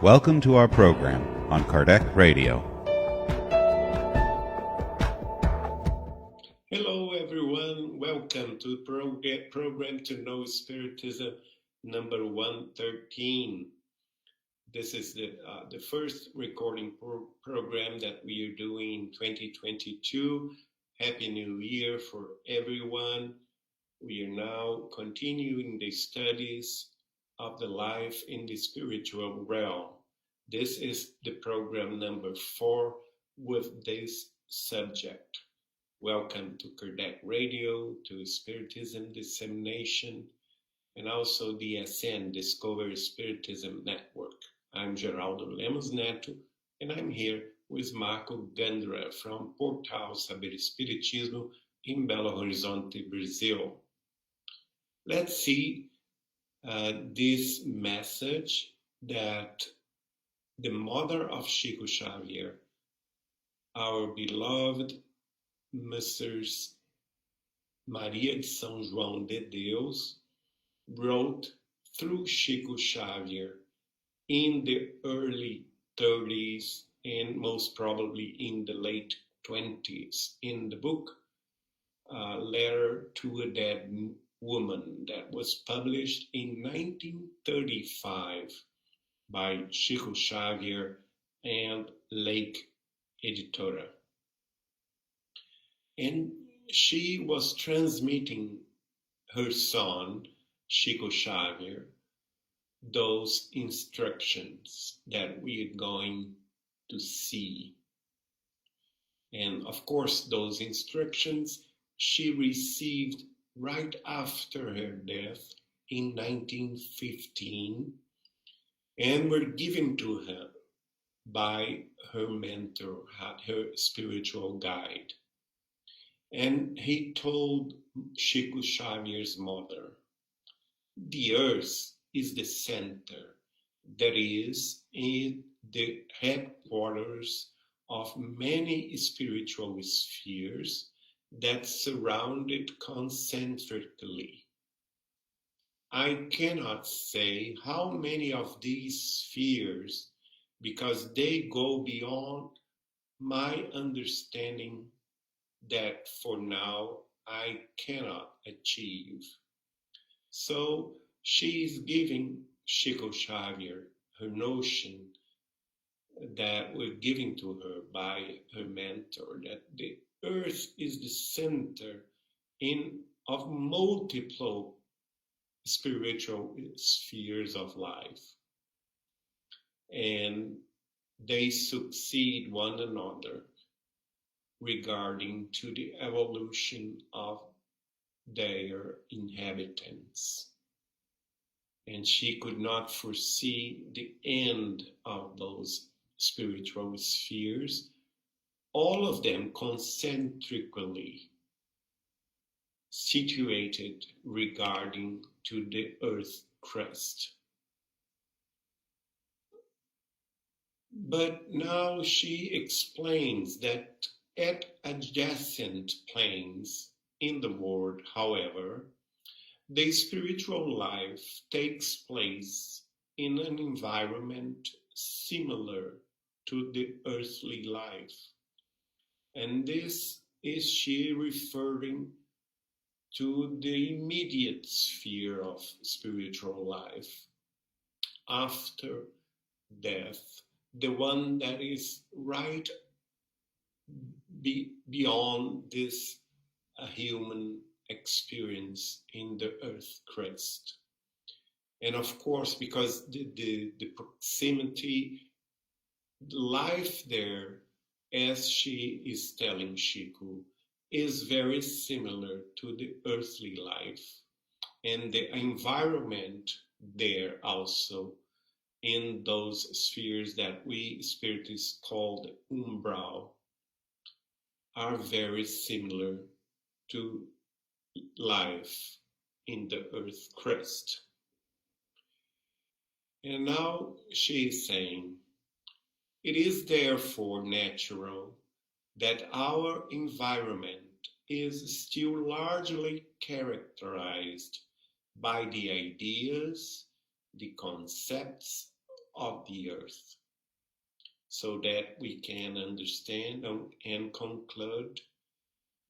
Welcome to our program on Kardec Radio. Hello everyone, welcome to the program to Know Spiritism number 113. This is the first recording program that we are doing in 2022. Happy New Year for everyone. We are now continuing the studies of the life in the spiritual realm. This is the program number 4 with this subject. Welcome to Kardec Radio, to Spiritism Dissemination, and also the DSN, Discover Spiritism Network. I'm Geraldo Lemos, Neto, and I'm here with Marco Gandra from Portal Saber Espiritismo in Belo Horizonte, Brazil. Let's see this message that the mother of Chico Xavier, our beloved Mrs. Maria de São João de Deus, wrote through Chico Xavier in the early 30s and most probably in the late 20s in the book Letter to a Dead Woman that was published in 1935 by Chico Xavier and Lake Editora. And she was transmitting her son, Chico Xavier, those instructions that we are going to see. And of course, those instructions she received right after her death in 1915 and were given to her by her mentor, her spiritual guide. And he told Chico Xavier's mother, the earth is the center, that is, in the headquarters of many spiritual spheres that surround it concentrically. I cannot say how many of these spheres, because they go beyond my understanding that for now I cannot achieve. So she is giving Chico Xavier her notion that were given to her by her mentor, that the earth is the center of multiple spiritual spheres of life. And they succeed one another regarding to the evolution of their inhabitants. And she could not foresee the end of those spiritual spheres, all of them concentrically situated regarding to the Earth Crust. But now she explains that at adjacent planes in the world, however, the spiritual life takes place in an environment similar to the earthly life. And this is she referring to the immediate sphere of spiritual life after death, the one that is right beyond this human experience in the Earth Crust. And of course, because the proximity, life there, as she is telling Chico, is very similar to the earthly life. And the environment there also, in those spheres that we spiritists call the umbral, are very similar to life in the Earth Crust. And now she is saying, it is therefore natural that our environment is still largely characterized by the ideas, the concepts of the earth, so that we can understand and conclude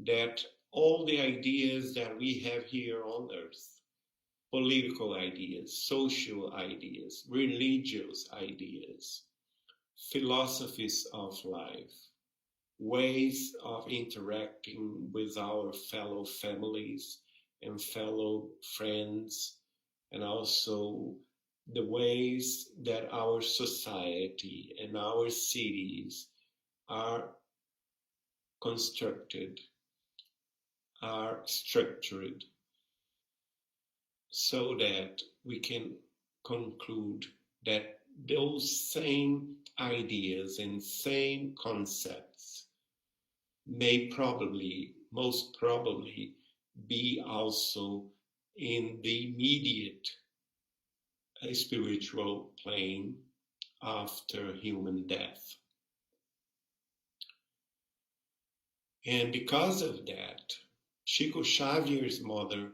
that all the ideas that we have here on earth, political ideas, social ideas, religious ideas, philosophies of life, ways of interacting with our fellow families and fellow friends, and also the ways that our society and our cities are constructed, are structured, so that we can conclude that those same ideas and same concepts may probably, most probably, be also in the immediate spiritual plane after human death. And because of that, Chico Xavier's mother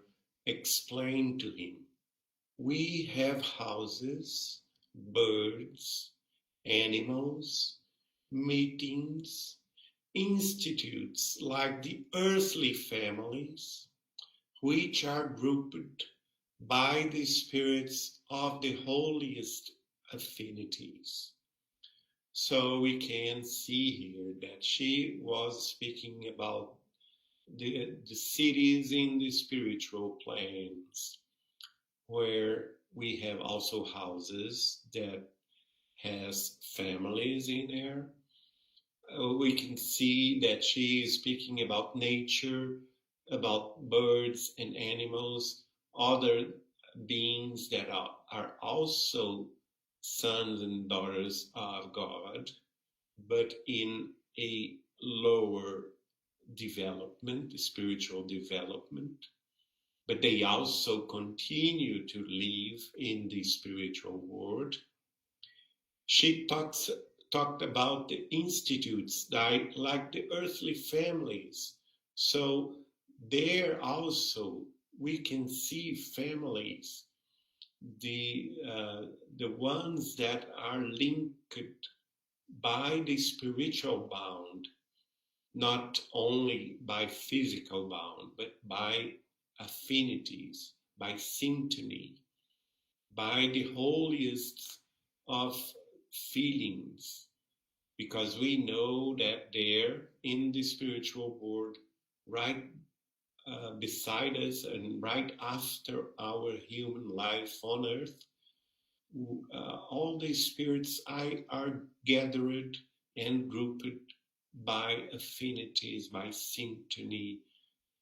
explained to him, we have houses, birds, animals, meetings, institutes like the earthly families, which are grouped by the spirits of the holiest affinities. So we can see here that she was speaking about the cities in the spiritual planes, where we have also houses that has families in there. We can see that she is speaking about nature, about birds and animals, other beings that are also sons and daughters of God, but in a lower development, spiritual development. But they also continue to live in the spiritual world. She talked about the institutes like the earthly families. So there also we can see families, the ones that are linked by the spiritual bound, not only by physical bound, but by affinities, by syntony, by the holiest of feelings, because we know that there in the spiritual world, right beside us and right after our human life on earth, all the spirits are gathered and grouped by affinities, by syntony,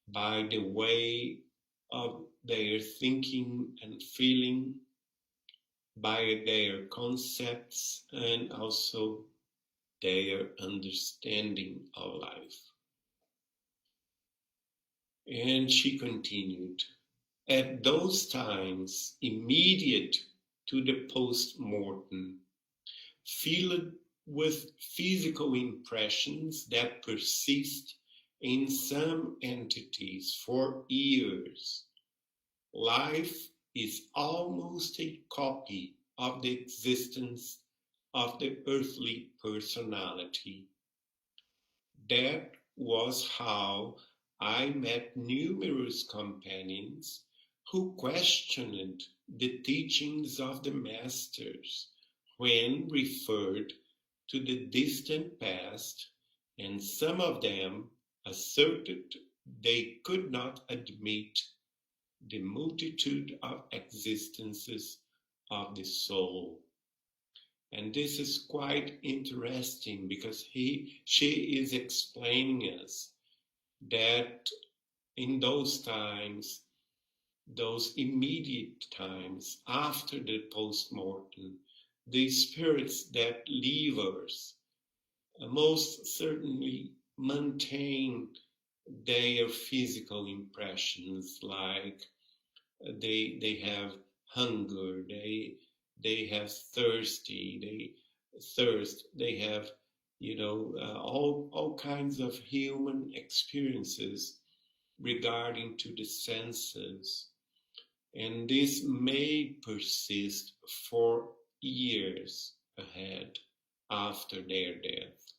by the way of their thinking and feeling, by their concepts, and also their understanding of life. And she continued, at those times immediate to the postmortem, filled with physical impressions that persist in some entities for years, life is almost a copy of the existence of the earthly personality. That was how I met numerous companions who questioned the teachings of the masters when referred to the distant past, and some of them asserted they could not admit the multitude of existences of the soul. And this is quite interesting, because she is explaining us that in those times, those immediate times after the postmortem, the spirits that leave us most certainly maintain their physical impressions, like they have hunger, they have thirst, they have all kinds of human experiences regarding to the senses, and this may persist for years ahead after their death.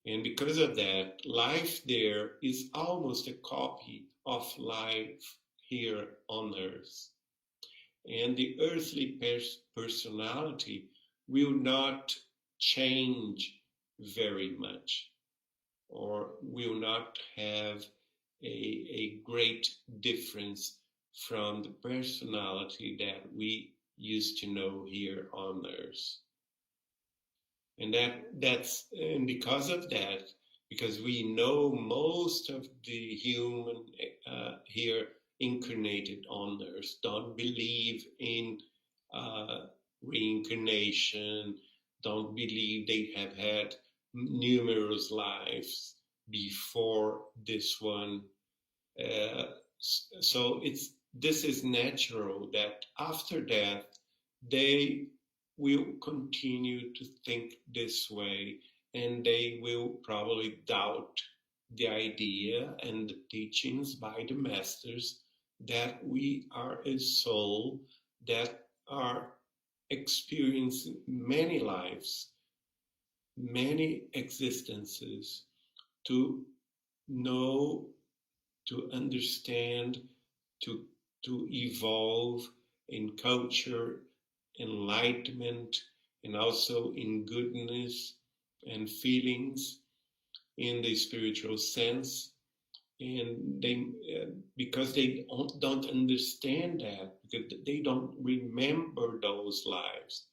And because of that, life there is almost a copy of life here on Earth. And the earthly personality will not change very much, or will not have a great difference from the personality that we used to know here on Earth. And and because of that, because we know most of the human here incarnated on Earth don't believe in reincarnation, don't believe they have had numerous lives before this one. So this is natural that after death they will continue to think this way, and they will probably doubt the idea and the teachings by the masters that we are a soul that are experiencing many lives, many existences, to know, to understand, to evolve in culture, enlightenment, and also in goodness and feelings in the spiritual sense. And they, because they don't understand that, because they don't remember those lives,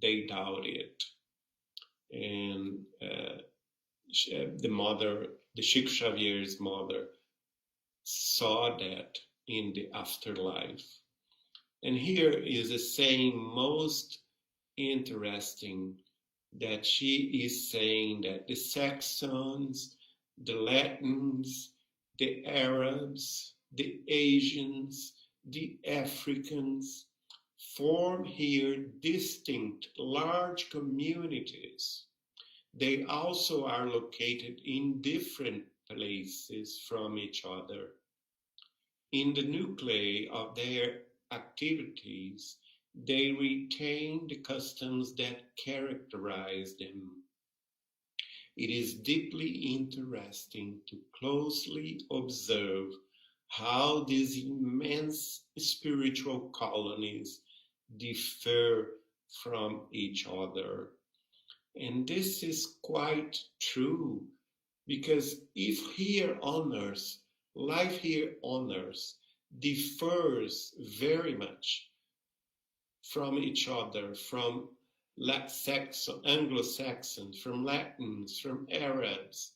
they doubt it. And the Chico Xavier's mother, saw that in the afterlife. And here is a saying most interesting, that she is saying that the Saxons, the Latins, the Arabs, the Asians, the Africans form here distinct large communities. They also are located in different places from each other. In the nuclei of their activities, they retain the customs that characterize them. It is deeply interesting to closely observe how these immense spiritual colonies differ from each other. And this is quite true, because if here on Earth, life here on Earth differs very much from each other, from Anglo-Saxons, from Latins, from Arabs,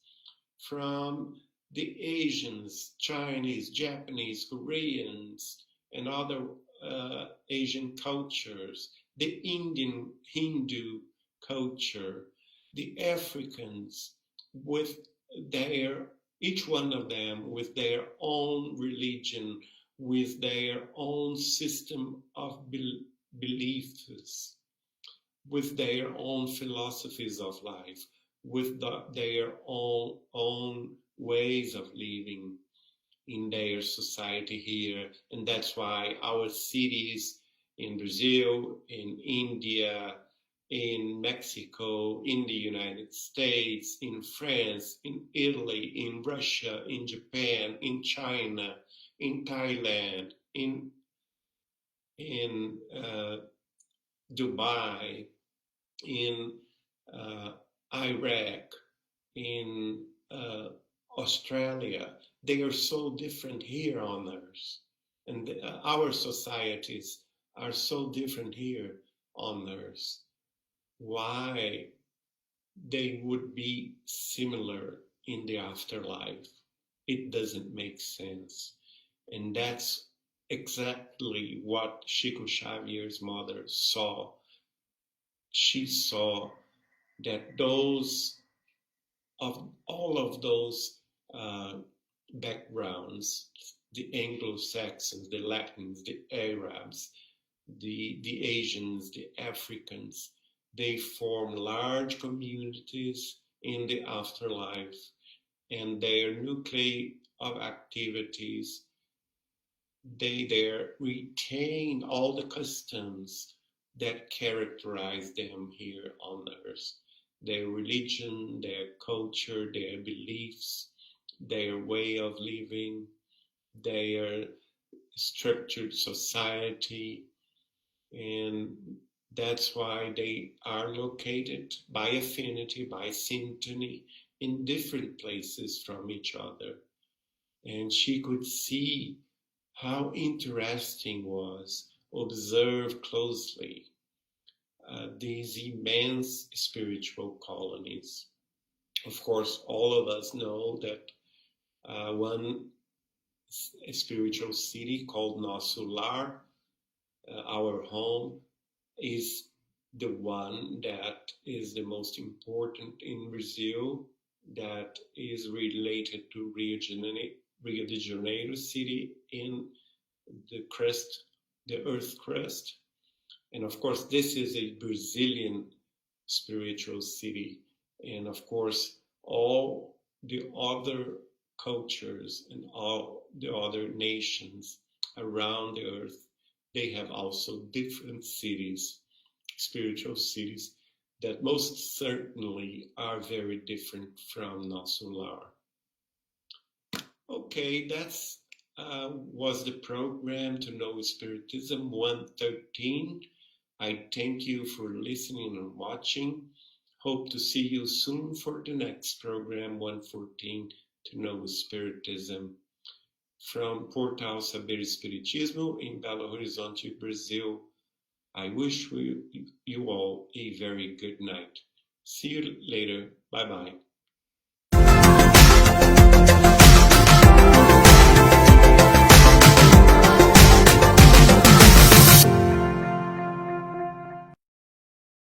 from the Asians, Chinese, Japanese, Koreans, and other Asian cultures, the Indian Hindu culture, the Africans with each one of them with their own religion, with their own system of beliefs, with their own philosophies of life, with their own ways of living in their society here. And that's why our cities in Brazil, in India, in Mexico, in the United States, in France, in Italy, in Russia, in Japan, in China, in Thailand, in Dubai, in Iraq, in Australia, they are so different here on Earth. And our societies are so different here on Earth. Why they would be similar in the afterlife? It doesn't make sense. And that's exactly what Chico Xavier's mother saw. She saw that all of those backgrounds, the Anglo-Saxons, the Latins, the Arabs, the Asians, the Africans, they form large communities in the afterlife, and their nuclei of activities, they there retain all the customs that characterize them here on Earth. Their religion, their culture, their beliefs, their way of living, their structured society, and that's why they are located by affinity, by syntony, in different places from each other. And she could see how interesting was observe closely these immense spiritual colonies. Of course, all of us know that one spiritual city called Nosso Lar, our home, is the one that is the most important in Brazil, that is related to Rio de Janeiro city in the crust, the Earth Crust. And of course, this is a Brazilian spiritual city. And of course, all the other cultures and all the other nations around the earth, they have also different cities, spiritual cities, that most certainly are very different from Nosso Lar. Okay, that's was the program to Know Spiritism 113. I thank you for listening and watching. Hope to see you soon for the next program 114 to Know Spiritism. From Portal Saber Espiritismo in Belo Horizonte, Brazil. I wish you all a very good night. See you later. Bye-bye.